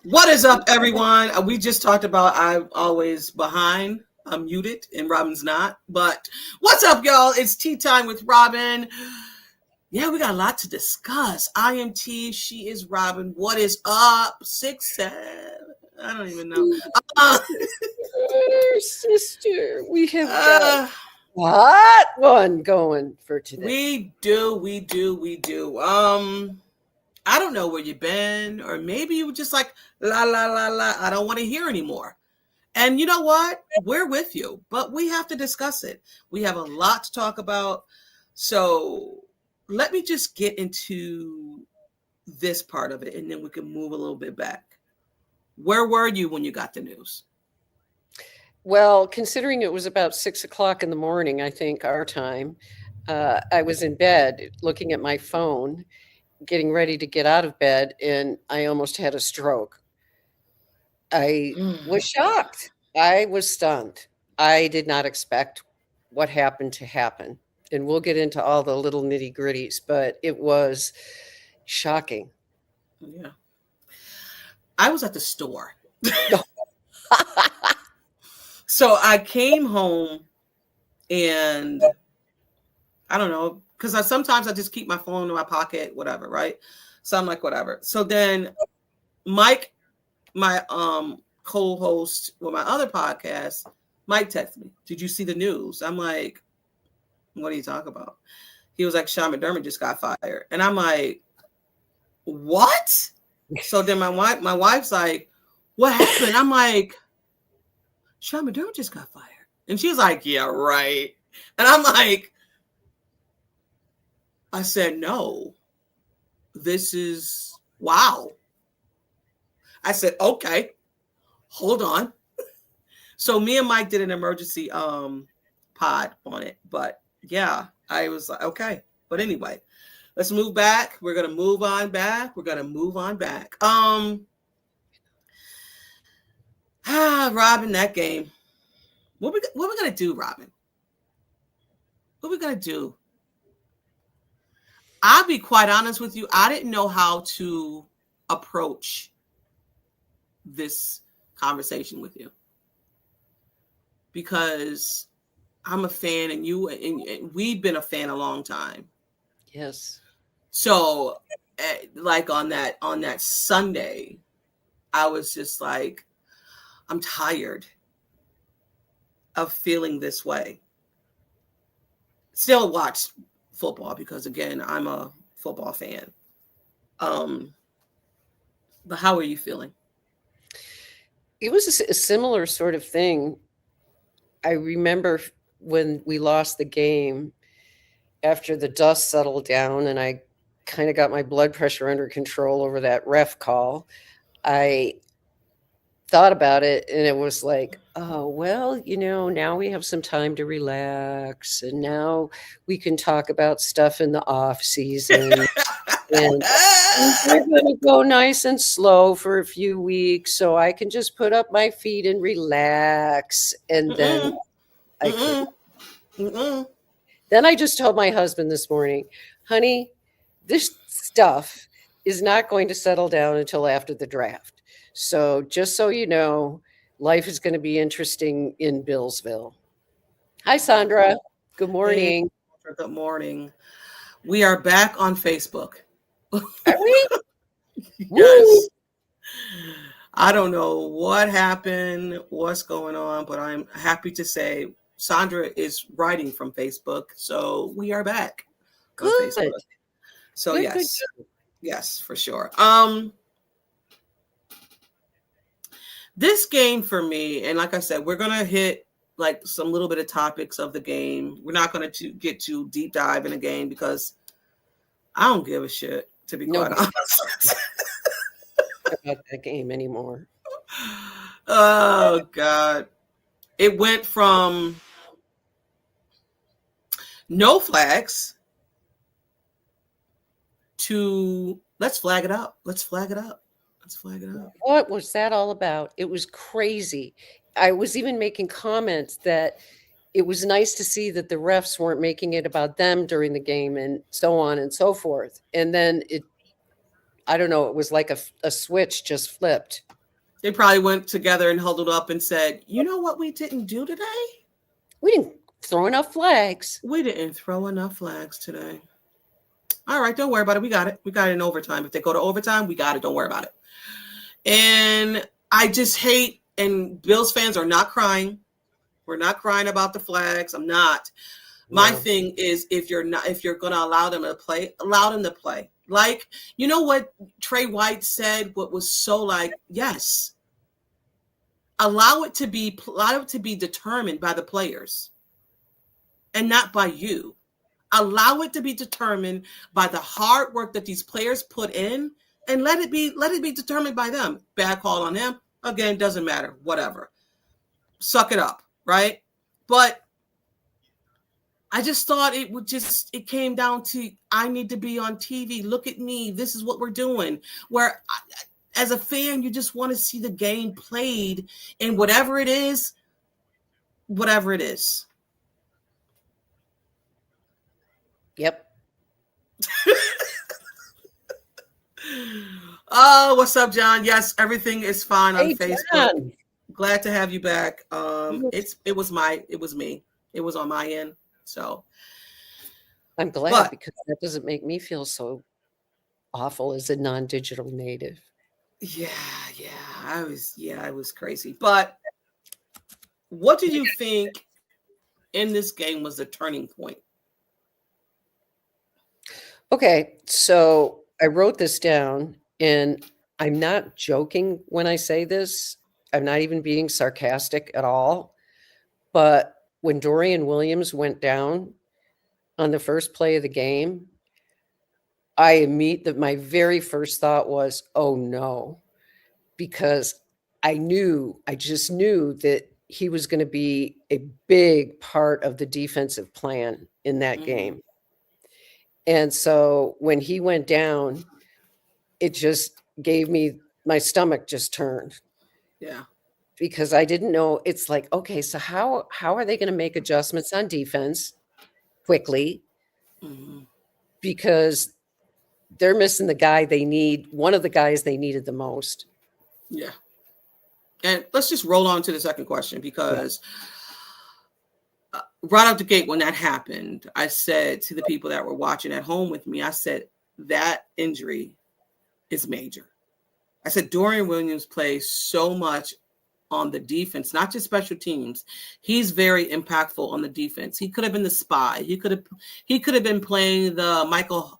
What is up, everyone? We just talked about I'm always behind. I'm muted and Robyn's not. But what's up, y'all? It's tea time with Robyn. Yeah, we got a lot to discuss. I am T. She is Robyn. What is up? 6'7". I don't even know. Sister, we have got Uh, hot one going for today. we do. I don't know where you've been, or maybe you were just like la la la la. I don't want to hear anymore. And you know what? We're with you, but we have to discuss it. We have a lot to talk about. So let me just get into this part of it, and then we can move a little bit back. Where were you when you got the news? Well, considering it was about 6 o'clock in the morning, I think our time, I was in bed looking at my phone, getting ready to get out of bed, and I almost had a stroke. I was shocked. I was stunned. I did not expect what happened to happen. And we'll get into all the little nitty gritties, but it was shocking. Yeah. I was at the store. So I came home and I don't know, because sometimes I just keep my phone in my pocket, whatever, right? So I'm like, whatever. So then Mike, my co-host with my other podcast, Mike texted me, "Did you see the news?" I'm like, "What are you talking about?" He was like, "Sean McDermott just got fired." And I'm like, "What?" So then my wife's like, "What happened?" I'm like, "Sean McDermott just got fired." And she's like, "Yeah, right." And I'm like, I said, "No, this is wow." I said, "Okay, hold on." So me and Mike did an emergency pod on it. But yeah, I was like, okay. But anyway, let's move back. We're gonna move on back. Robyn, that game. What we gonna do, Robyn? What we gonna do? I'll be quite honest with you. I didn't know how to approach this conversation with you because I'm a fan, and and we've been a fan a long time. Yes. So, like on that Sunday, I was just like, I'm tired of feeling this way. Still watch football because again, I'm a football fan. Um, but how are you feeling? It was a similar sort of thing. I remember when we lost the game after the dust settled down and I kind of got my blood pressure under control over that ref call. I thought about it and it was like, oh, well, now we have some time to relax and now we can talk about stuff in the off season. And we're going to go nice and slow for a few weeks so I can just put up my feet and relax. And then I couldn't. Then I just told my husband this morning, honey, this stuff is not going to settle down until after the draft. So just so you know, life is going to be interesting in Billsville. Hi, Sandra. Good morning. Hey, good morning. We are back on Facebook. Are we? Yes. Woo! I don't know what happened, what's going on, but I'm happy to say Sandra is writing from Facebook, so we are back on Facebook. So good. Yes, for sure. This game for me, and like I said, we're gonna hit like some little bit of topics of the game. We're not gonna get too deep dive in the game because I don't give a shit, to be quite honest. About that game anymore. Oh God. It went from no flags to let's flag it up. Let's flag it up. Let's flag it up. What was that all about? It was crazy. I was even making comments that it was nice to see that the refs weren't making it about them during the game and so on and so forth. And then I don't know, it was like a switch just flipped. They probably went together and huddled up and said, you know what we didn't do today? We didn't throw enough flags. We didn't throw enough flags today. All right, don't worry about it. We got it. We got it in overtime. If they go to overtime, we got it. Don't worry about it. And I just hate, and Bills fans are not crying. We're not crying about the flags. I'm not. My thing is, if you're going to allow them to play, allow them to play. Like, you know what Trey White said, what was so like, yes, allow it to be determined by the players and not by you. Allow it to be determined by the hard work that these players put in, and let it be determined by them. Bad call on him. Again, doesn't matter. Whatever. Suck it up, right? But I just thought it came down to, I need to be on TV. Look at me. This is what we're doing. Where as a fan, you just want to see the game played, and whatever it is. Yep. Oh, what's up, John? Yes, everything is fine on Facebook. John. Glad to have you back. It was me. It was on my end. So I'm glad, because that doesn't make me feel so awful as a non-digital native. Yeah, it was crazy. But what do you think in this game was the turning point? Okay, so I wrote this down, and I'm not joking when I say this. I'm not even being sarcastic at all. But when Dorian Williams went down on the first play of the game, my very first thought was, oh no, because I just knew that he was going to be a big part of the defensive plan in that game. And so when he went down, it just gave me, my stomach just turned. Yeah. Because I didn't know. It's like, okay, so how are they going to make adjustments on defense quickly? Because they're missing the guy they need, one of the guys they needed the most. Yeah. And let's just roll on to the second question, because right out the gate when that happened, I said to the people that were watching at home with me, I said, that injury is major. I said, Dorian Williams plays so much on the defense, not just special teams. He's very impactful on the defense. He could have been the spy. He could have been playing the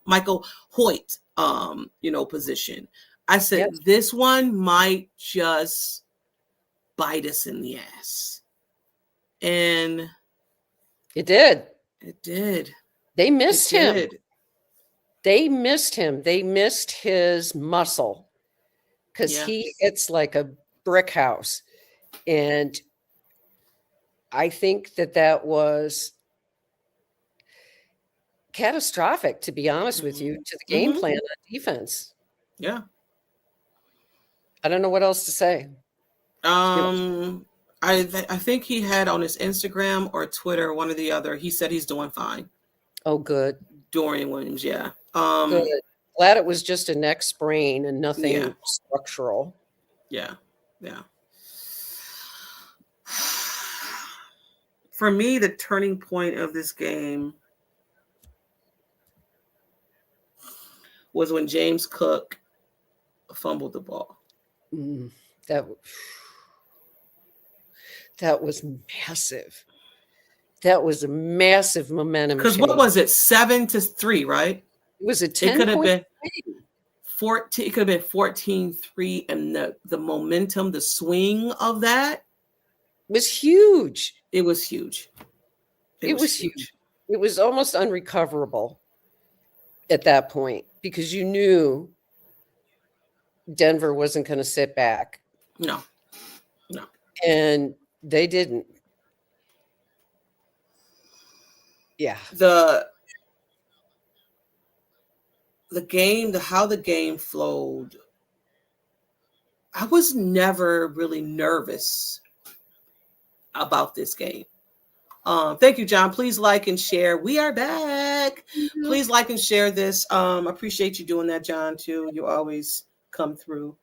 Michael Hoyt position. I said, this one might just bite us in the ass. And it did. It did. They missed him. They missed him. They missed his muscle, because he hits like a brick house. And I think that was catastrophic, to be honest with you, to the game plan on defense. Yeah. I don't know what else to say. I think he had on his Instagram or Twitter, one or the other, he said he's doing fine. Oh, good. Dorian Williams, yeah. Good. Glad it was just a neck sprain and nothing structural. Yeah. For me, the turning point of this game was when James Cook fumbled the ball. That was massive. That was a massive momentum. Because what was it? 7-3, right? It was a 10. It could have been 14. It could have been 14-3, and the momentum, the swing of that was huge. It was huge. It was huge. It was almost unrecoverable at that point, because you knew Denver wasn't going to sit back. No. And they didn't. Yeah. The game, how the game flowed, I was never really nervous about this game. Thank you, John. Please like and share. We are back. Please like and share this. Appreciate you doing that, John, too. You always come through.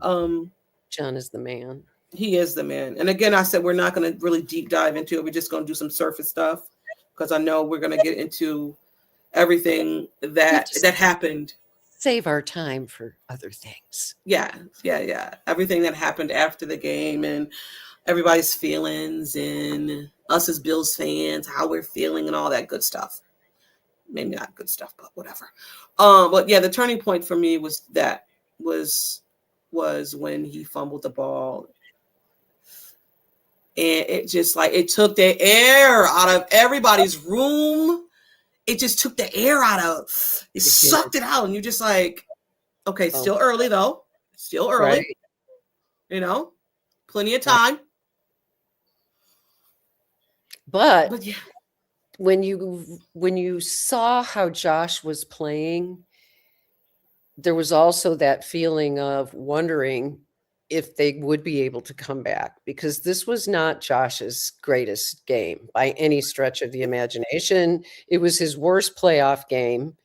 John is the man. He is the man. And again, I said we're not going to really deep dive into it. We're just going to do some surface stuff because I know we're going to get into everything that happened. Save our time for other things. Yeah. Everything that happened after the game and everybody's feelings and us as Bills fans, how we're feeling and all that good stuff. Maybe not good stuff, but whatever. But yeah, the turning point for me was when he fumbled the ball. And it just it took the air out of everybody's room. It just took the air out of it, sucked it out. And you're just like, okay, still early though. Still early. Right. Plenty of time. But yeah. When you saw how Josh was playing, there was also that feeling of wondering if they would be able to come back, because this was not Josh's greatest game by any stretch of the imagination. It was his worst playoff game.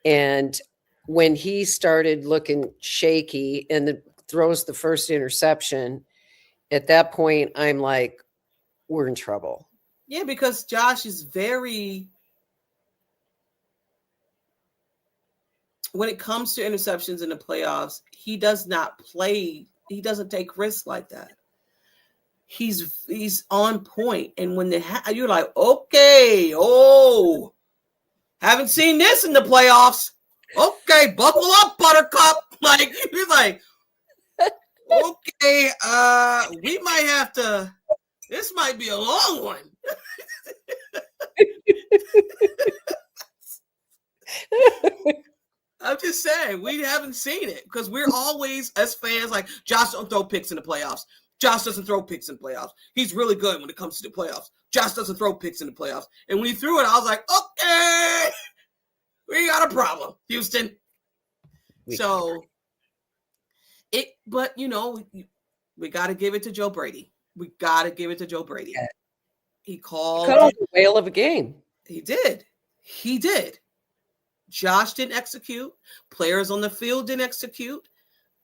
And when he started looking shaky and throws the first interception, at that point, I'm like, we're in trouble. Yeah, because Josh is very, when it comes to interceptions in the playoffs, he does not play. He doesn't take risks like that. He's on point. And when you're like, okay, haven't seen this in the playoffs. Okay, buckle up, Buttercup. He's like, okay, we might have to. This might be a long one. I'm just saying, we haven't seen it because we're always, as fans, like, Josh don't throw picks in the playoffs. Josh doesn't throw picks in the playoffs. He's really good when it comes to the playoffs. Josh doesn't throw picks in the playoffs. And when he threw it, I was like, okay, we got a problem, Houston. But we got to give it to Joe Brady. Yeah. He called a whale of a game. He did. Josh didn't execute. Players on the field didn't execute.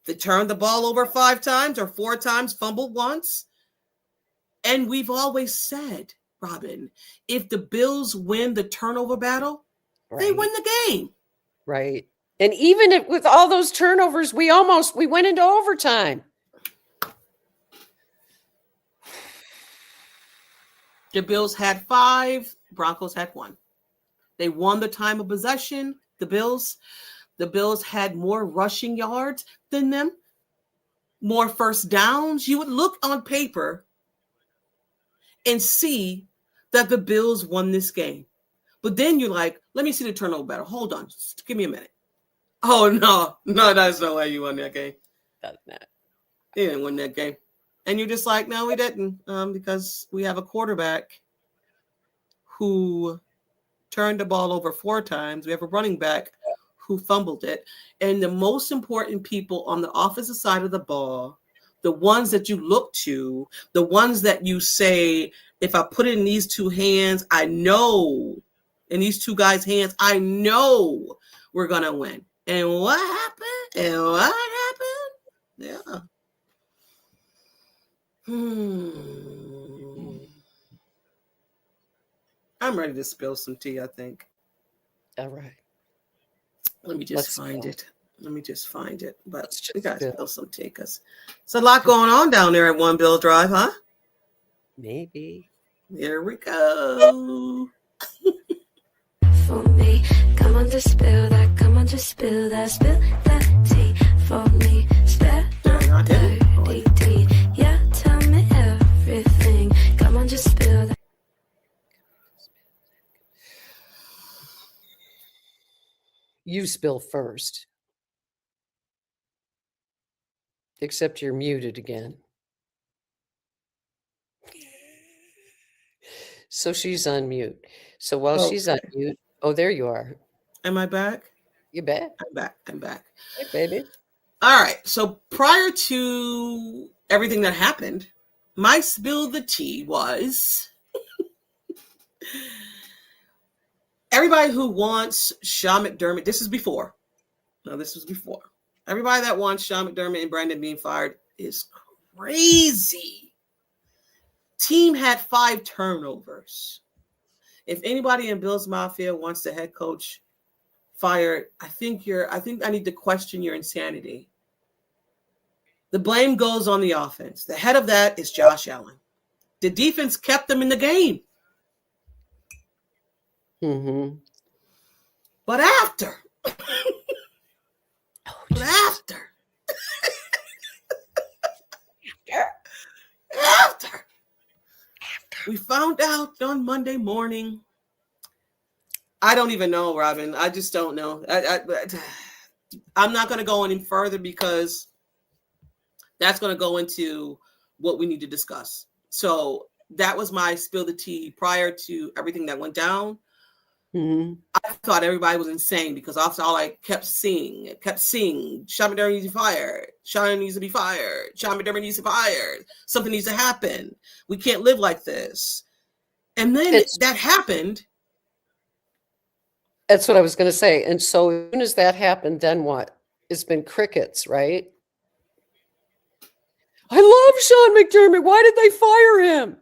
They turned the ball over 5 times or 4 times, fumbled once. And we've always said, Robyn, if the Bills win the turnover battle, they win the game. Right. And even with all those turnovers, we went into overtime. The Bills had 5, Broncos had 1. They won the time of possession. The Bills had more rushing yards than them, more first downs. You would look on paper and see that the Bills won this game. But then you're like, let me see the turnover battle. Hold on. Just give me a minute. Oh, no, that's no way you won that game. That's not. He didn't win that game. And you're just like, no, we didn't, because we have a quarterback who turned the ball over 4 times. We have a running back who fumbled it. And the most important people on the offensive side of the ball, the ones that you look to, the ones that you say, if I put it in these 2 hands, I know, in these 2 guys' hands, I know we're going to win. And what happened? Yeah. I'm ready to spill some tea, I think. All right. Let me just find it. But we got to spill some tea because there's a lot going on down there at One Bill Drive, huh? Maybe. Here we go. For me, come on, just spill that. Come on, just spill that. Spill that tea for me. Spill that dirty tea. Yeah, tell me everything. Come on, just spill that. You spill first. Except you're muted again. So she's on mute. So while she's on mute, there you are. Am I back? You bet. I'm back. Hey, baby. All right. So prior to everything that happened, my spill the tea was Everybody who wants Sean McDermott, this is before. No, this was before. Everybody that wants Sean McDermott and Brandon being fired is crazy. Team had 5 turnovers. If anybody in Bills Mafia wants the head coach fired, I think I need to question your insanity. The blame goes on the offense. The head of that is Josh Allen. The defense kept them in the game. Mm-hmm. But after we found out on Monday morning. I don't even know, Robyn. I just don't know. I'm not going to go any further because that's going to go into what we need to discuss. So that was my spill the tea prior to everything that went down. Mm-hmm. I thought everybody was insane because that's all I kept seeing. Sean McDermott needs to be fired. Sean needs to be fired. Sean McDermott needs to be fired. Something needs to happen. We can't live like this. And then that happened. That's what I was going to say. And so as soon as that happened, then what? It's been crickets, right? I love Sean McDermott. Why did they fire him?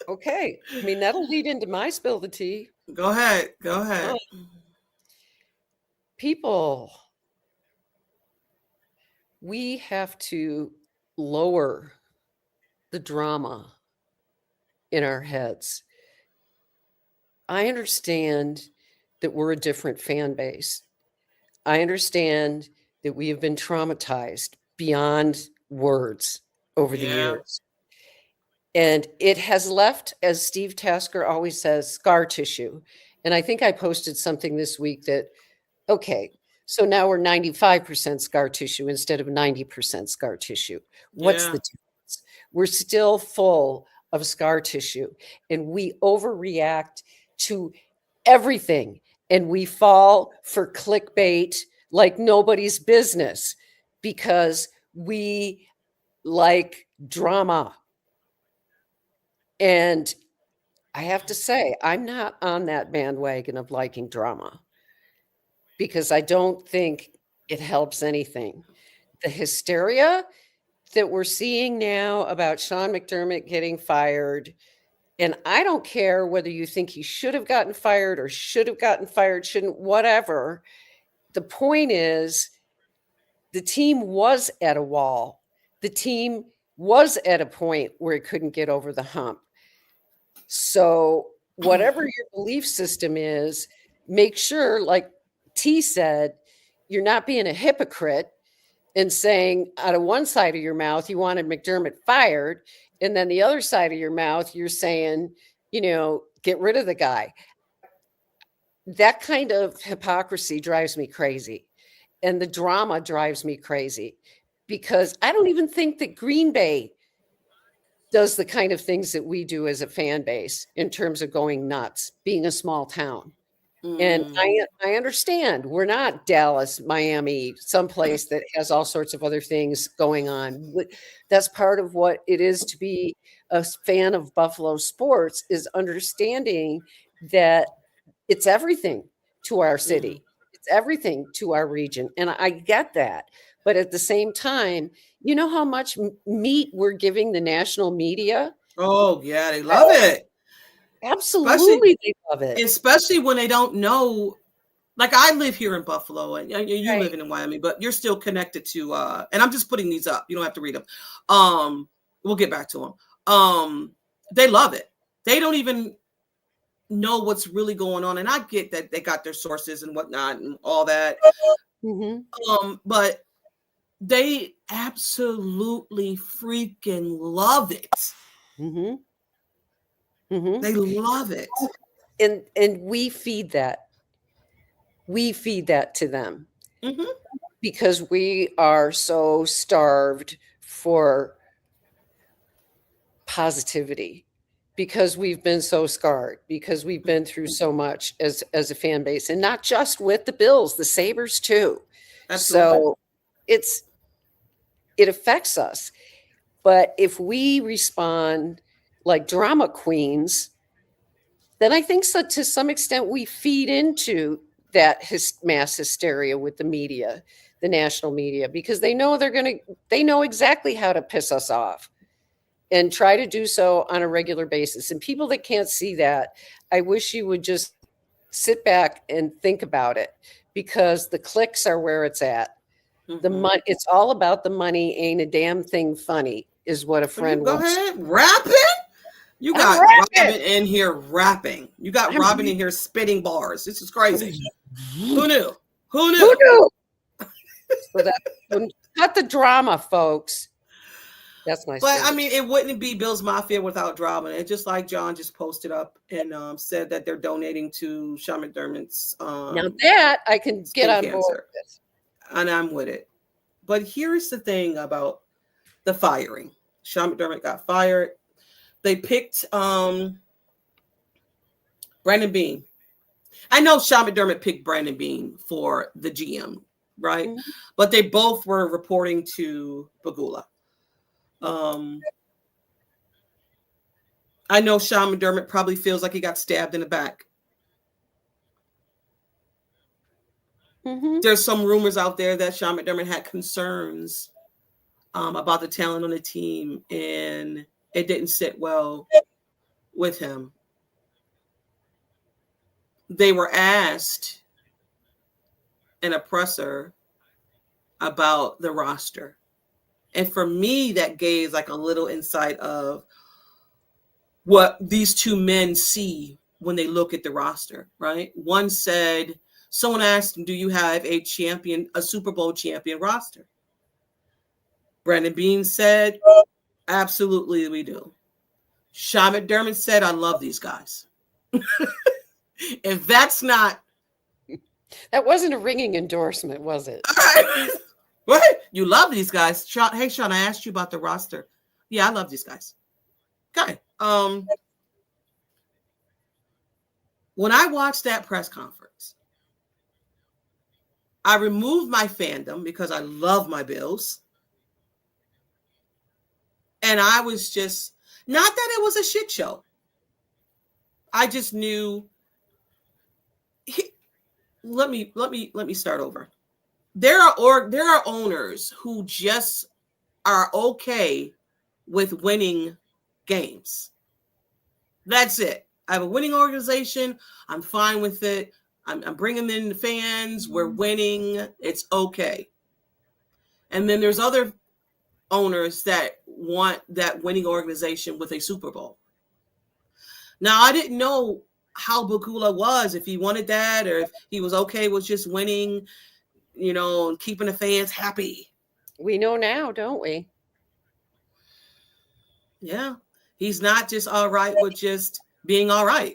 Okay. I mean, that'll lead into my spill the tea. Go ahead. People, we have to lower the drama in our heads. I understand that we're a different fan base. I understand that we have been traumatized beyond words over the years. And it has left, as Steve Tasker always says, scar tissue. And I think I posted something this week that, okay, so now we're 95% scar tissue instead of 90% scar tissue. What's the difference? We're still full of scar tissue, and we overreact to everything, and we fall for clickbait like nobody's business because we like drama. And I have to say, I'm not on that bandwagon of liking drama because I don't think it helps anything. The hysteria that we're seeing now about Sean McDermott getting fired, and I don't care whether you think he should have gotten fired or should have gotten fired, shouldn't, whatever. The point is, the team was at a wall. The team was at a point where it couldn't get over the hump. So whatever your belief system is, make sure, like T said, you're not being a hypocrite and saying out of one side of your mouth, you wanted McDermott fired. And then the other side of your mouth, you're saying, get rid of the guy. That kind of hypocrisy drives me crazy. And the drama drives me crazy because I don't even think that Green Bay does the kind of things that we do as a fan base in terms of going nuts, being a small town. And I understand we're not Dallas, Miami, someplace that has all sorts of other things going on. That's part of what it is to be a fan of Buffalo sports, is understanding that it's everything to our city. It's everything to our region. And I get that. But at the same time, you know how much meat we're giving the national media? Oh, yeah, they love it. Absolutely, they love it. Especially when they don't know. Like, I live here in Buffalo, and you live in Wyoming, but you're still connected to, and I'm just putting these up. You don't have to read them. We'll get back to them. They love it. They don't even know what's really going on. And I get that they got their sources and whatnot and all that. But they absolutely freaking love it. They love it. And we feed that. We feed that to them because we are so starved for positivity, because we've been so scarred, because we've been through so much as a fan base, and not just with the Bills, the Sabres too. Absolutely. So it affects us. But if we respond like drama queens, then I think so, to some extent we feed into that mass hysteria with the media, the national media, because they know they know exactly how to piss us off and try to do so on a regular basis. And people that can't see that, I wish you would just sit back and think about it, because the clicks are where it's at. The money, it's all about the money. Ain't a damn thing funny, is what a friend Go once. ahead, rap it. You got Robyn in here rapping. You got Robyn in here spitting bars. This is crazy. Who knew? Who knew? Who knew? So that, cut the drama, folks. That's my. But I mean, it wouldn't be Bill's Mafia without drama. And just like John just posted up and said that they're donating to Sean McDermott's. Now that I can get on board with. And I'm with it. But here's the thing about the firing. Sean McDermott got fired. They picked Brandon Beane. I know Sean McDermott picked Brandon Beane for the GM, right? Mm-hmm. But they both were reporting to Pegula. I know Sean McDermott probably feels like he got stabbed in the back. Mm-hmm. There's some rumors out there that Sean McDermott had concerns about the talent on the team, and it didn't sit well with him. They were asked an oppressor about the roster. And for me, that gave like a little insight of what these two men see when they look at the roster, right? One said, someone asked him, do you have a Super Bowl champion roster? Brandon Beane said, absolutely we do. Sean McDermott said, I love these guys. If that's not... That wasn't a ringing endorsement, was it? What? You love these guys. Sean, hey, Sean, I asked you about the roster. Yeah, I love these guys. Okay. When I watched that press conference, I removed my fandom because I love my Bills. And I was just, not that it was a shit show. I just knew, let me start over. There are owners who just are okay with winning games. That's it. I have a winning organization. I'm fine with it. I'm bringing in the fans. We're winning. It's okay. And then there's other owners that want that winning organization with a Super Bowl. Now, I didn't know how Pegula was, if he wanted that or if he was okay with just winning, and keeping the fans happy. We know now, don't we? Yeah. He's not just all right with just being all right.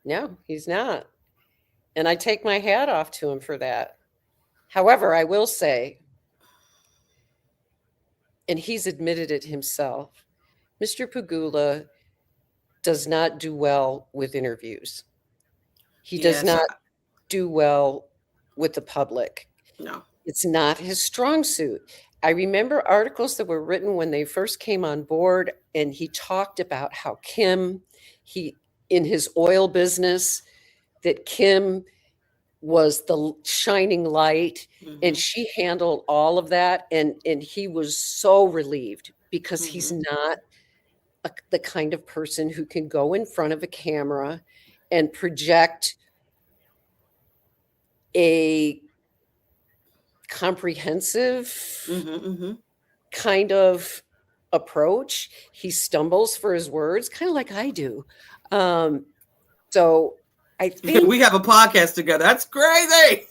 No, he's not. And I take my hat off to him for that. However, I will say, and he's admitted it himself, Mr. Pegula does not do well with interviews. He does not do well with the public. No. It's not his strong suit. I remember articles that were written when they first came on board, and he talked about how in his oil business, that Kim was the shining light, and she handled all of that. And he was so relieved because he's not the kind of person who can go in front of a camera and project a comprehensive kind of approach. He stumbles for his words, kind of like I do. So I think we have a podcast together. That's crazy.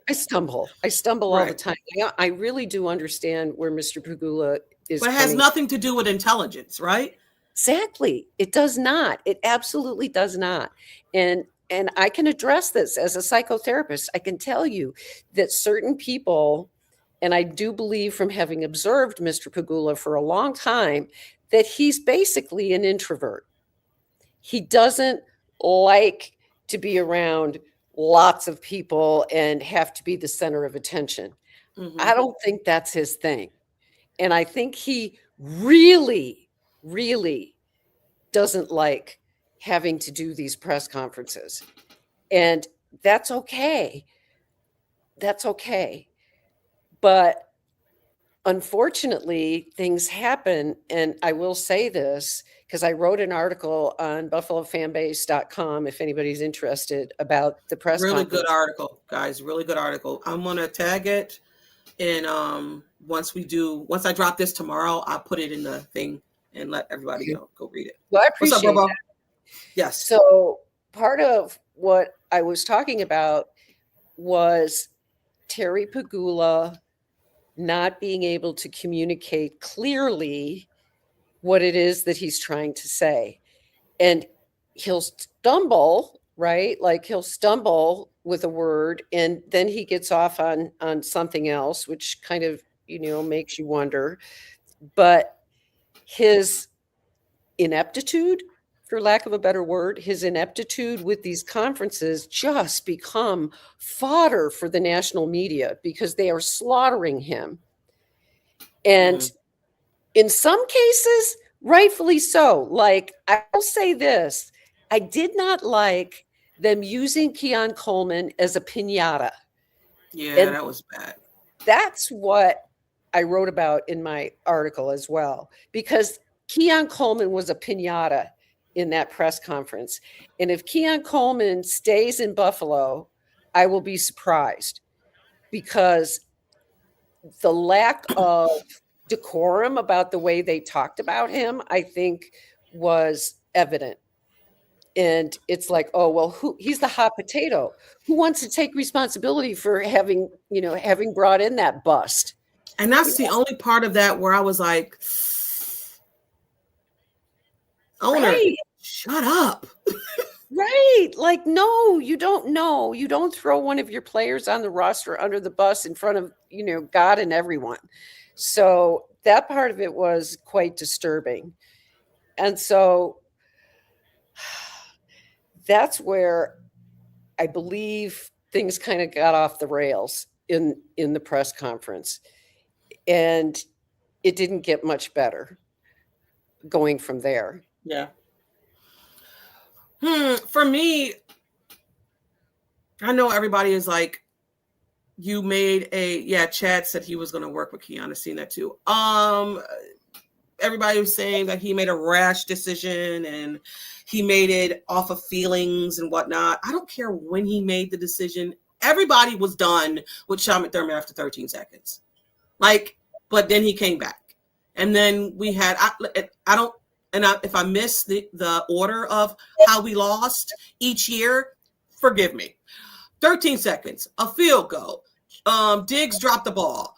I stumble all the time. I really do understand where Mr. Pegula is. But it has nothing to do with intelligence, right? Exactly. It does not. It absolutely does not. And I can address this as a psychotherapist. I can tell you that certain people, and I do believe from having observed Mr. Pegula for a long time, that he's basically an introvert. He doesn't like to be around lots of people and have to be the center of attention. I don't think that's his thing. And I think he really, really doesn't like having to do these press conferences. And that's okay. That's okay. But unfortunately, things happen. And I will say this because I wrote an article on buffalofanbase.com if anybody's interested about the press Really conference. good article, guys. Really good article. I'm going to tag it. And once I drop this tomorrow, I'll put it in the thing and let everybody go read it. Well, I appreciate What's up, Bobo? that. Yes. So part of what I was talking about was Terry Pagula not being able to communicate clearly what it is that he's trying to say. And he'll stumble, right? Like he'll stumble with a word and then he gets off on something else, which kind of, makes you wonder. But his ineptitude, for lack of a better word, his ineptitude with these conferences just become fodder for the national media because they are slaughtering him. And in some cases, rightfully so. Like, I will say this, I did not like them using Keon Coleman as a piñata. Yeah, And that was bad. that's what I wrote about in my article as well, because Keon Coleman was a piñata in that press conference. And if Keon Coleman stays in Buffalo, I will be surprised because the lack of decorum about the way they talked about him, I think, was evident. And it's like, oh, well, he's the hot potato. Who wants to take responsibility for having brought in that bust? And that's the only part of that where I was like, owner, right. Shut up. Right. Like, no, you don't know. You don't throw one of your players on the roster under the bus in front of, God and everyone. So that part of it was quite disturbing. And so that's where I believe things kind of got off the rails in the press conference. And it didn't get much better going from there. Yeah. For me, I know everybody is like, you made Chad said he was going to work with Keon. I've seen that too. Everybody was saying that he made a rash decision and he made it off of feelings and whatnot. I don't care when he made the decision. Everybody was done with Sean McDermott after 13 seconds. But then he came back. And then we had, if I miss the order of how we lost each year, forgive me. 13 seconds, a field goal. Diggs dropped the ball.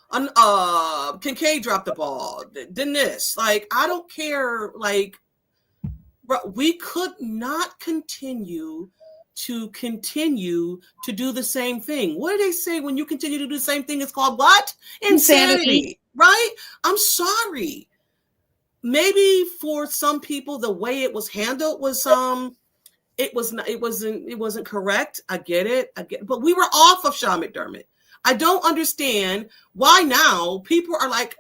Kincaid dropped the ball. Then this. I don't care. We could not continue to do the same thing. What do they say when you continue to do the same thing? It's called what? Insanity. Right? I'm sorry. Maybe for some people, the way it was handled was it wasn't correct. I get it. But we were off of Sean McDermott. I don't understand why now people are like,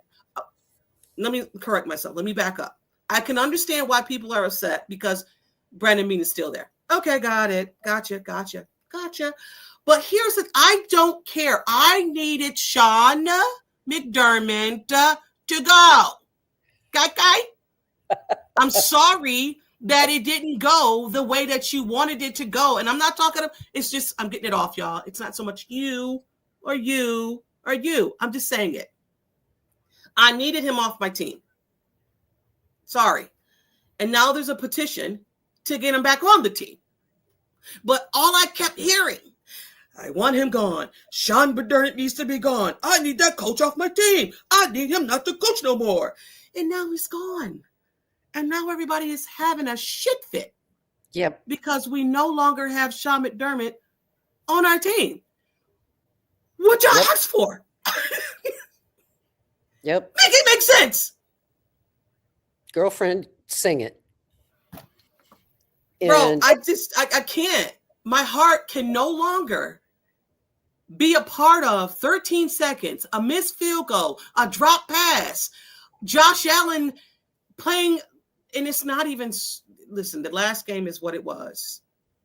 let me correct myself. Let me back up. I can understand why people are upset because Brandon Beane is still there. Okay, got it. Gotcha. But here's the, I don't care. I needed Sean McDermott to go. Okay? I'm sorry that it didn't go the way that you wanted it to go. And I'm not talking, it's just, I'm getting it off, y'all. It's not so much you or you or you. I'm just saying it. I needed him off my team. Sorry. And now there's a petition to get him back on the team. But all I kept hearing, I want him gone. Sean McDermott needs to be gone. I need that coach off my team. I need him not to coach no more. And now he's gone. And now everybody is having a shit fit. Yep. Because we no longer have Sean McDermott on our team. What y'all asked for? Yep. Make it make sense. Girlfriend, sing it. Bro, I can't. My heart can no longer be a part of 13 seconds, a missed field goal, a drop pass, Josh Allen playing, and it's not even, listen, the last game is what it was,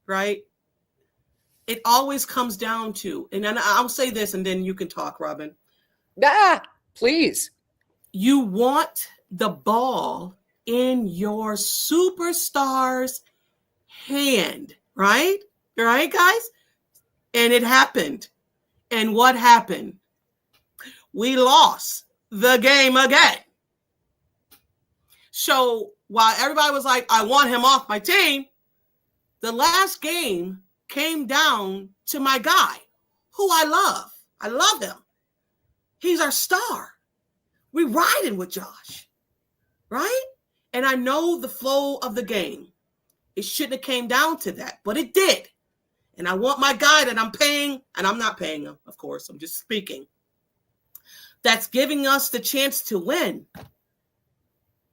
right? It always comes down to, and I'll say this and then you can talk, Robyn. Please. You want the ball in your superstar's hand, right? Right, guys? And it happened. And what happened? We lost the game again. So while everybody was like, I want him off my team, the last game came down to my guy, who I love. I love him. He's our star. We're riding with Josh, right? And I know the flow of the game. It shouldn't have came down to that, but it did. And I want my guy that I'm paying, and I'm not paying him, of course, I'm just speaking, that's giving us the chance to win.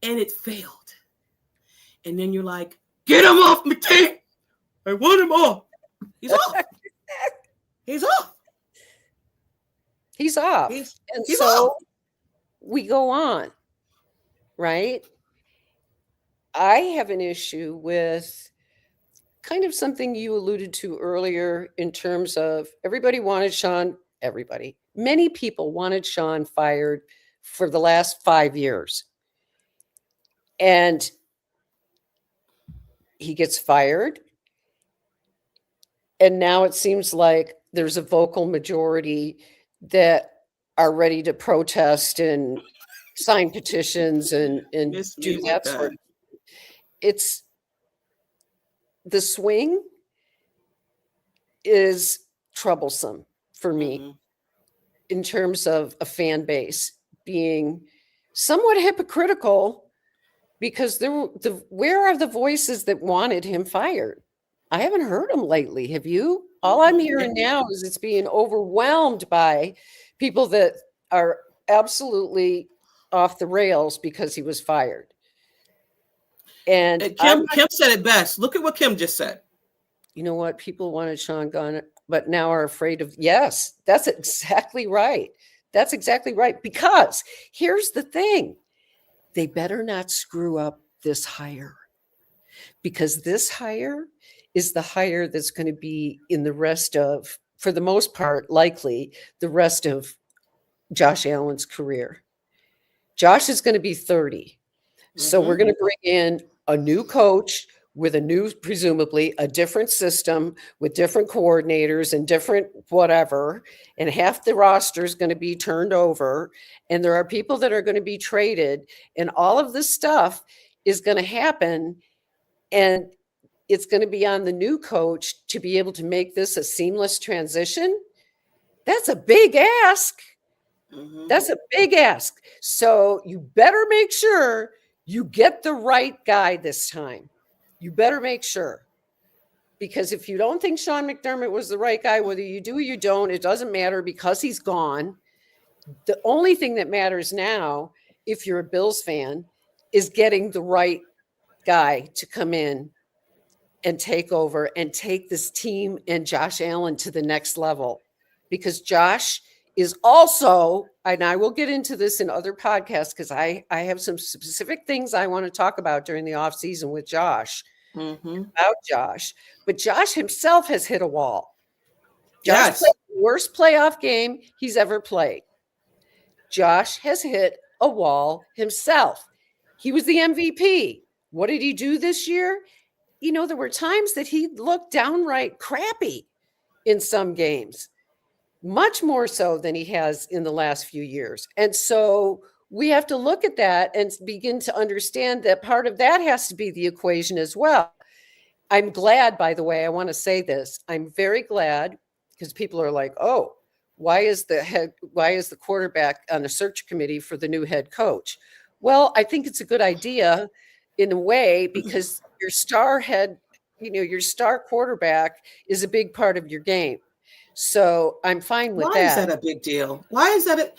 And it failed. And then you're like, get him off my team. I want him off. He's off. He's off. He's off. He's off. We go on, right? I have an issue with kind of something you alluded to earlier in terms of many people wanted Sean fired for the last 5 years. And he gets fired. And now it seems like there's a vocal majority that are ready to protest and sign petitions and do that sort of. It's the swing is troublesome for me in terms of a fan base being somewhat hypocritical, because where are the voices that wanted him fired? I haven't heard them lately. Have you? All I'm hearing now is it's being overwhelmed by people that are absolutely off the rails because he was fired. And Kim said it best. Look at what Kim just said. You know what? People wanted Sean gone, but now are afraid of. Yes, that's exactly right. That's exactly right. Because here's the thing. They better not screw up this hire. Because this hire is the hire that's going to be in the rest of, for the most part, likely the rest of Josh Allen's career. Josh is going to be 30. So we're going to bring in a new coach with a new, presumably a different system with different coordinators and different whatever. And half the roster is going to be turned over. And there are people that are going to be traded. And all of this stuff is going to happen. And it's going to be on the new coach to be able to make this a seamless transition. That's a big ask. That's a big ask. So you better make sure you get the right guy this time. You better make sure. Because if you don't think Sean McDermott was the right guy, whether you do or you don't, it doesn't matter because he's gone. The only thing that matters now, if you're a Bills fan, is getting the right guy to come in and take over and take this team and Josh Allen to the next level. Because Josh is also, and I will get into this in other podcasts because I have some specific things I want to talk about during the offseason with Josh, about Josh. But Josh himself has hit a wall. Josh played the worst playoff game he's ever played. Josh has hit a wall himself. He was the MVP. What did he do this year? You know, there were times that he looked downright crappy in some games. Much more so than he has in the last few years. And so we have to look at that and begin to understand that part of that has to be the equation as well. I'm glad, by the way, I want to say this. I'm very glad because people are like, oh, why is the quarterback on the search committee for the new head coach? Well, I think it's a good idea in a way because your star quarterback is a big part of your game. So I'm fine with that. Why is that a big deal? Why is that?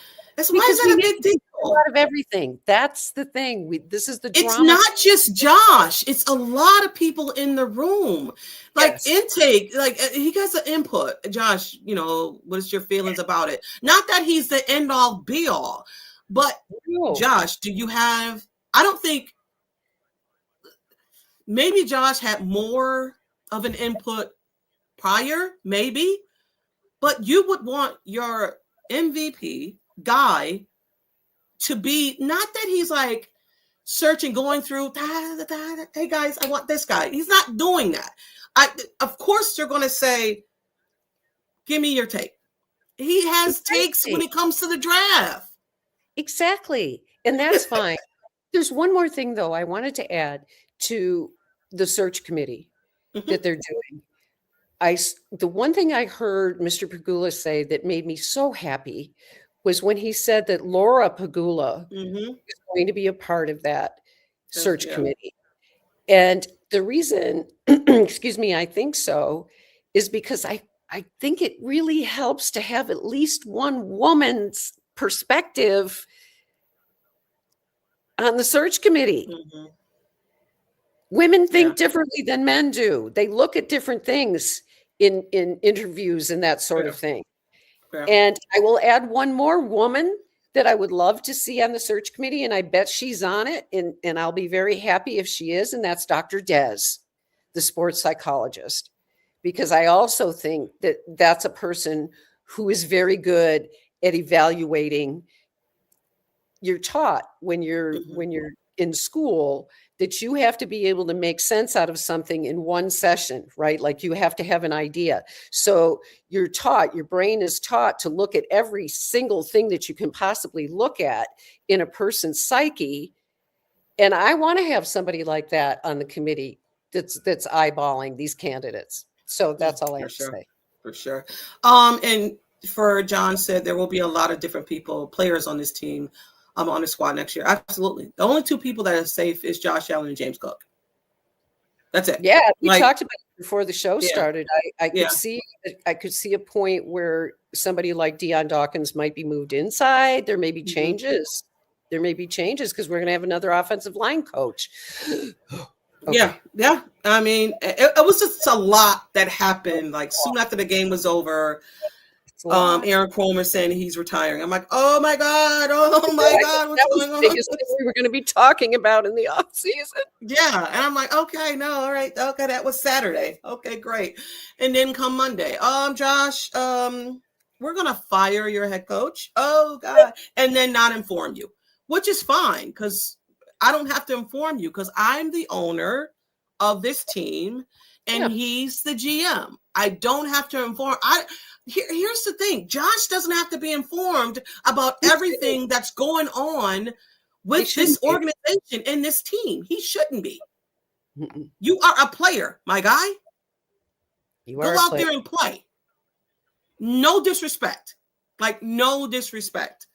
Why is that a big deal? A lot of everything. That's the thing. This is the drama. It's not just Josh. It's a lot of people in the room. Like intake, like he gets an input. Josh, what's your feelings about it? Not that he's the end all be all, but Josh, do you have? I don't think. Maybe Josh had more of an input prior, maybe, but you would want your MVP guy to be not that he's like searching, going through, hey guys, I want this guy. He's not doing that. Of course, they're going to say, give me your take. He has takes when it comes to the draft. Exactly. And that's fine. There's one more thing, though, I wanted to add to the search committee that they're doing. The one thing I heard Mr. Pegula say that made me so happy was when he said that Laura Pegula is going to be a part of that search committee. And the reason, excuse me, I think so, is because I think it really helps to have at least one woman's perspective on the search committee. Women think differently than men do. They look at different things in interviews and that sort of thing. And I will add one more woman that I would love to see on the search committee, and I bet she's on it, and I'll be very happy if she is, and that's Dr. Des, the sports psychologist, because I also think that that's a person who is very good at evaluating. You're taught when you're in school that you have to be able to make sense out of something in one session, right? Like you have to have an idea. So you're taught, your brain is taught to look at every single thing that you can possibly look at in a person's psyche. And I want to have somebody like that on the committee that's eyeballing these candidates. So that's all I have to say. For sure. And for John said, there will be a lot of different players on this team. On the squad next year. Absolutely. The only two people that are safe is Josh Allen and James Cook. That's it. Yeah, we talked about it before the show started. I could see a point where somebody like Deion Dawkins might be moved inside. There may be changes. There may be changes because we're going to have another offensive line coach. Okay. Yeah. I mean, it was just a lot that happened. Like soon after the game was over, Aaron Kromor saying he's retiring. I'm like, oh my God, what's going on? We were going to be talking about in the off season. Yeah, and I'm like, okay, no, all right, okay, that was Saturday. Okay, great. And then come Monday, Josh, we're gonna fire your head coach. Oh God, and then not inform you, which is fine because I don't have to inform you because I'm the owner of this team and he's the GM. I don't have to inform. Here's the thing. Josh doesn't have to be informed about everything that's going on with this organization and this team. He shouldn't be. You are a player, my guy. Go out there and play. No disrespect. Like, no disrespect.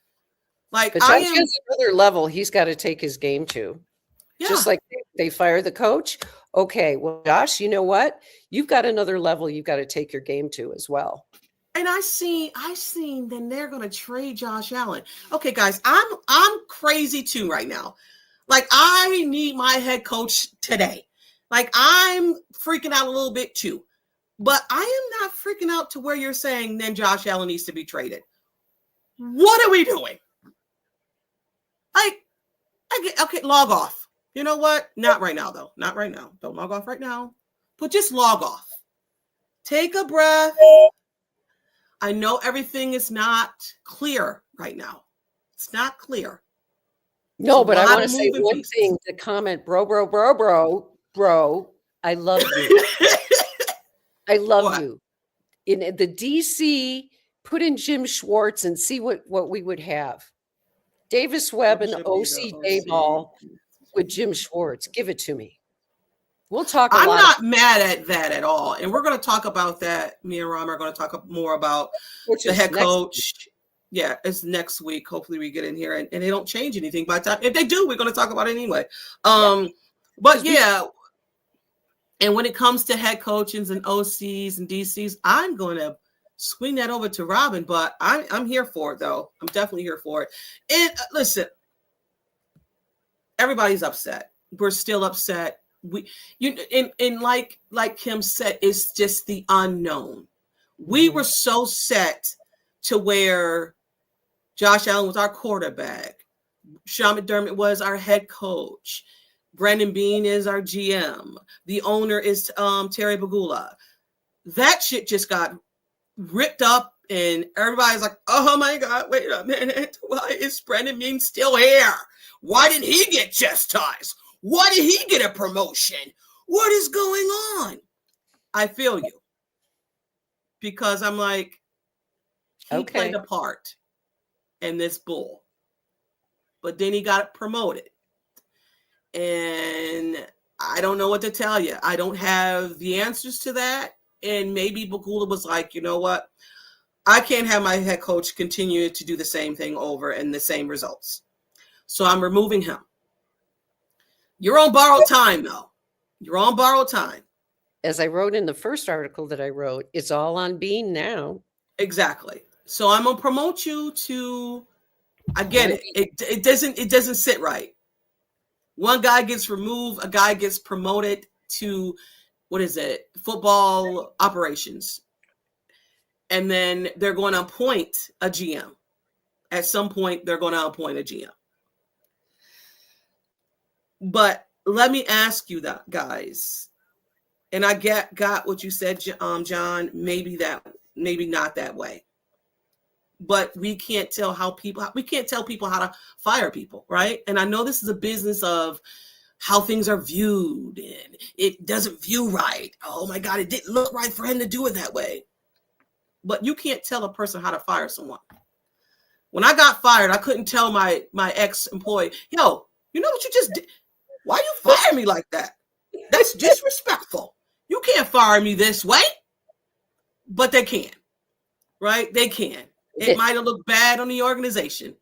Like, but Josh has another level he's got to take his game to. Yeah. Just like they fire the coach. Okay, well, Josh, you know what? You've got another level you've got to take your game to as well. And I seen then they're gonna trade Josh Allen. Okay, guys, I'm crazy too right now. Like I need my head coach today. Like I'm freaking out a little bit too. But I am not freaking out to where you're saying then Josh Allen needs to be traded. What are we doing? Okay, log off. You know what? Not right now though. Not right now. Don't log off right now. But just log off. Take a breath. I know everything is not clear right now. It's not clear. No, but I want to say one thing to comment, bro. I love you. I love you. In the DC, put in Jim Schwartz and see what we would have. Davis Webb and OC Dayball with Jim Schwartz. Give it to me. We'll talk I'm not mad at that at all. And we're going to talk about that. Me and Ram are going to talk more about the head coach. Yeah, it's next week. Hopefully we get in here and they don't change anything by the time. If they do, we're going to talk about it anyway. But yeah, and when it comes to head coaches and OCs and DCs, I'm going to swing that over to Robyn. But I'm here for it, though. I'm definitely here for it. And listen, everybody's upset. We're still upset. And like Kim said, it's just the unknown. We were so set to where Josh Allen was our quarterback, Sean McDermott was our head coach, Brandon Beane is our GM, the owner is Terry Bagula. That shit just got ripped up, and everybody's like, "Oh my God, wait a minute! Why is Brandon Beane still here? Why didn't he get chastised? Why did he get a promotion? What is going on?" I feel you, because I'm like, he played a part in this bull, but then he got promoted, and I don't know what to tell you. I don't have the answers to that. And maybe Bagula was like, you know what? I can't have my head coach continue to do the same thing over and the same results. So I'm removing him. You're on borrowed time, though. You're on borrowed time. As I wrote in the first article that I wrote, it's all on Beane now. Exactly. So I'm gonna promote you to. I get it. It doesn't sit right. One guy gets removed. A guy gets promoted to, what is it? Football operations. And then they're going to appoint a GM. At some point, they're going to appoint a GM. But let me ask you that, guys. And I got what you said, John. Maybe not that way. But we can't tell people how to fire people, right? And I know this is a business of how things are viewed, and it doesn't view right. Oh my God, it didn't look right for him to do it that way. But you can't tell a person how to fire someone. When I got fired, I couldn't tell my ex-employee, yo, you know what you just did? Why you fire me like that? That's disrespectful. You can't fire me this way. But they can, right? They can. It might have looked bad on the organization,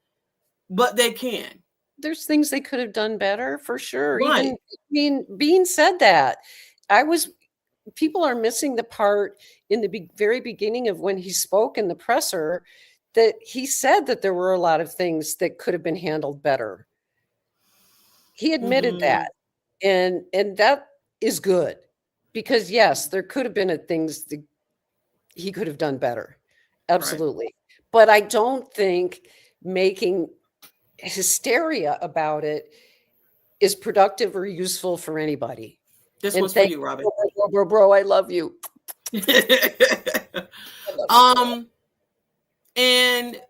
but they can. There's things they could have done better, for sure. Right. Even Beane said that. People are missing the part in the very beginning of when he spoke in the presser, that he said that there were a lot of things that could have been handled better. He admitted that. And that is good, because yes, there could have been things that he could have done better. Absolutely. Right. But I don't think making hysteria about it is productive or useful for anybody. This one's for you, Robyn. Bro, I love you. And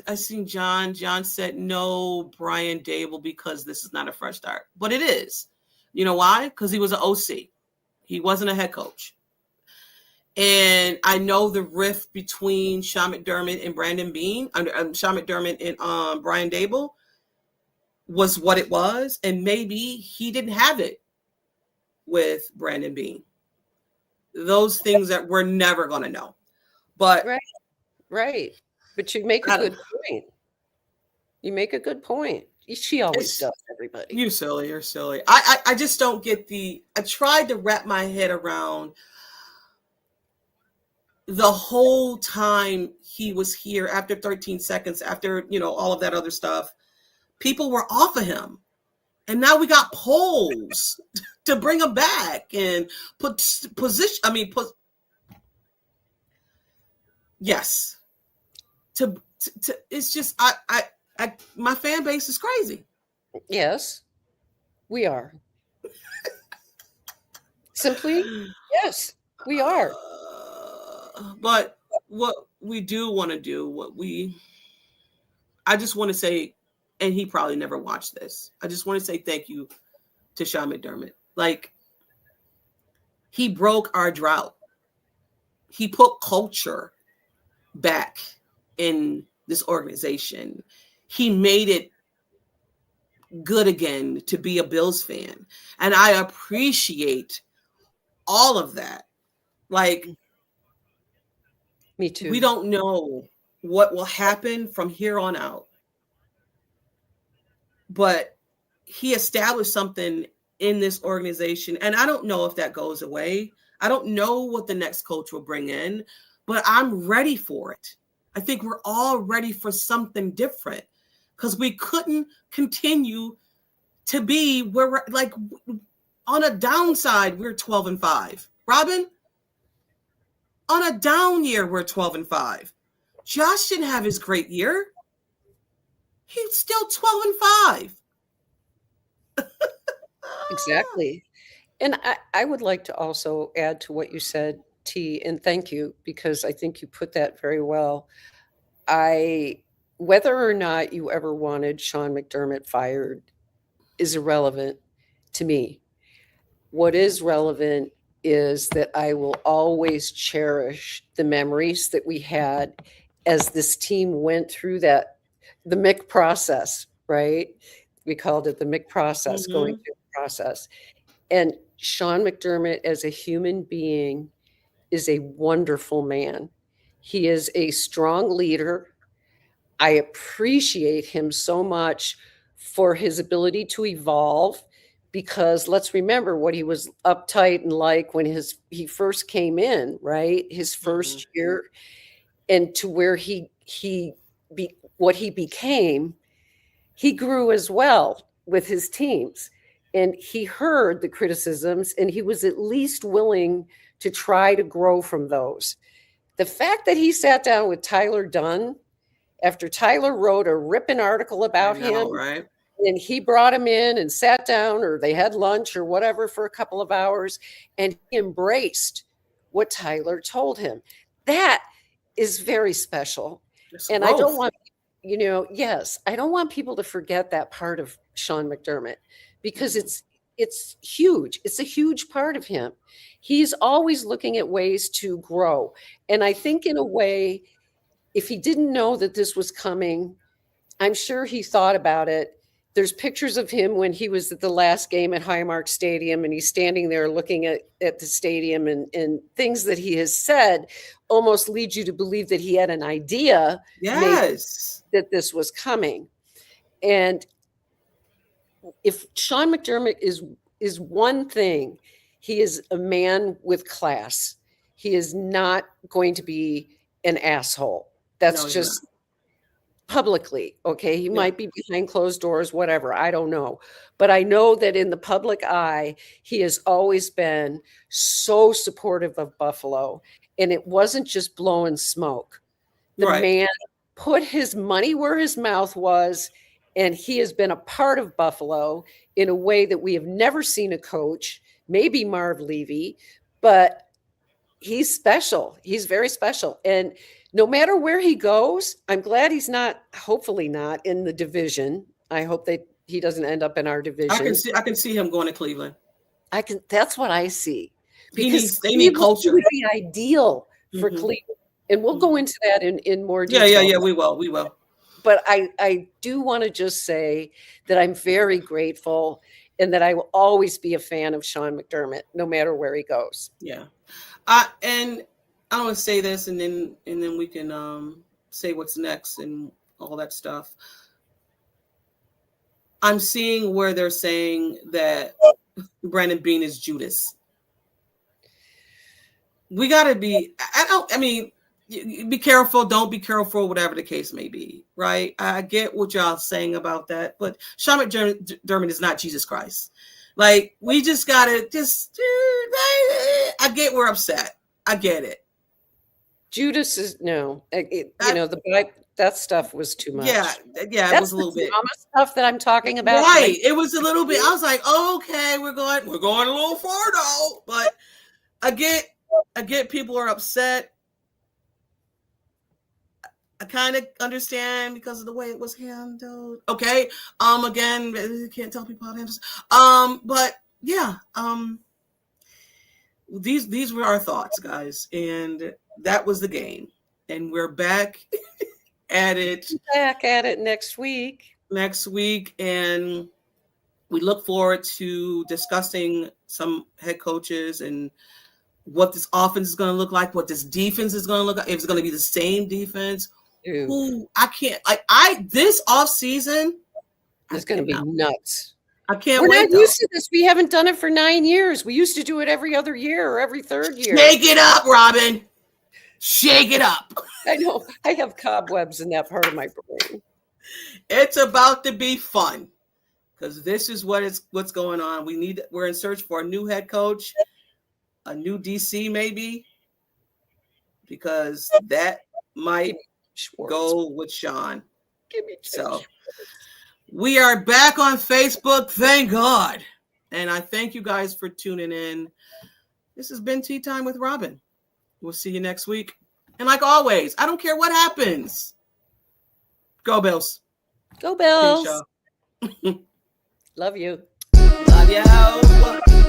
I seen John said no, Brian Dable, because this is not a fresh start, but it is. You know why? Because he was an OC. He wasn't a head coach. And I know the rift between Sean McDermott and Brandon Beane, Sean McDermott and Brian Dable, was what it was. And maybe he didn't have it with Brandon Beane. Those things that we're never going to know. But right. But you make a good point. You make a good point. She always does, everybody. You're silly. I just don't get I tried to wrap my head around the whole time he was here, after 13 seconds, after, all of that other stuff, people were off of him. And now we got polls to bring him back and yes. It's just, my fan base is crazy. Yes, we are. Simply, yes, we are. But what we do want to do, I just want to say, and he probably never watched this, I just want to say thank you to Sean McDermott. Like, he broke our drought. He put culture back in this organization. He made it good again to be a Bills fan. And I appreciate all of that. Like, me too. We don't know what will happen from here on out. But he established something in this organization. And I don't know if that goes away. I don't know what the next coach will bring in. but I'm ready for it. I think we're all ready for something different because we couldn't continue to be where we're like on a downside. We're 12-5. Robyn, on a down year, we're 12-5. Josh didn't have his great year. He's still 12-5. Exactly. And I would like to also add to what you said, T, and thank you, because I think you put that very well. Whether or not you ever wanted Sean McDermott fired is irrelevant to me. What is relevant is that I will always cherish the memories that we had as this team went through the MIC process, right? We called it the MIC process, going through the process. And Sean McDermott as a human being is a wonderful man. He is a strong leader. I appreciate him so much for his ability to evolve, because let's remember what he was uptight and like when he first came in, right? His first year, and to where what he became, he grew as well with his teams. And he heard the criticisms, and he was at least willing to try to grow from those. The fact that he sat down with Tyler Dunn after Tyler wrote a ripping article about him, right? And he brought him in and sat down, or they had lunch or whatever for a couple of hours, and he embraced what Tyler told him. That is very special. And I don't want, yes, I don't want people to forget that part of Sean McDermott, because it's huge. It's a huge part of him. He's always looking at ways to grow. And I think in a way, if he didn't know that this was coming, I'm sure he thought about it. There's pictures of him when he was at the last game at Highmark Stadium, and he's standing there looking at the stadium, and things that he has said almost lead you to believe that he had an idea that this was coming. And if Sean McDermott is one thing, he is a man with class. He is not going to be an asshole. That's just publicly, okay? He might be behind closed doors, whatever, I don't know. But I know that in the public eye, he has always been so supportive of Buffalo. And it wasn't just blowing smoke. The man put his money where his mouth was, and he has been a part of Buffalo in a way that we have never seen a coach, maybe Marv Levy, but he's special. He's very special. And no matter where he goes, I'm glad he's not, hopefully not, in the division. I hope that he doesn't end up in our division. I can see him going to Cleveland. That's what I see. Because they need culture. Would be ideal for Cleveland. And we'll go into that in more detail. Yeah, we will. But I do want to just say that I'm very grateful, and that I will always be a fan of Sean McDermott, no matter where he goes. Yeah. And I want to say this, and then we can say what's next and all that stuff. I'm seeing where they're saying that Brandon Beane is Judas. We got to be, be careful, don't be careful, whatever the case may be, right? I get what y'all saying about that, but Sean McDermott is not Jesus Christ. Like, we just got to I get we're upset. I get it. Judas is, that stuff was too much. Yeah, that's it was a little bit. Stuff that I'm talking about. Right, it was a little bit. I was like, okay, we're going a little far though, but I get people are upset. I kind of understand because of the way it was handled. Okay. Again, you can't tell people how to handle. But yeah. These were our thoughts, guys, and that was the game. And we're back at it. Back at it next week. And we look forward to discussing some head coaches and what this offense is going to look like, what this defense is going to look like, if it's going to be the same defense. Ooh, I can't. This offseason is going to be nuts. I can't wait. We're not used to this. We haven't done it for 9 years. We used to do it every other year or every third year. Shake it up, Robyn. Shake it up. I know. I have cobwebs in that part of my brain. It's about to be fun because this is what's going on. We're in search for a new head coach, a new DC maybe, because that might go with Sean. Give me so. We are back on Facebook, thank God. And I thank you guys for tuning in. This has been Tea Time with Robyn. We'll see you next week. And like always, I don't care what happens. Go Bills. Go Bills. Love you. Love you.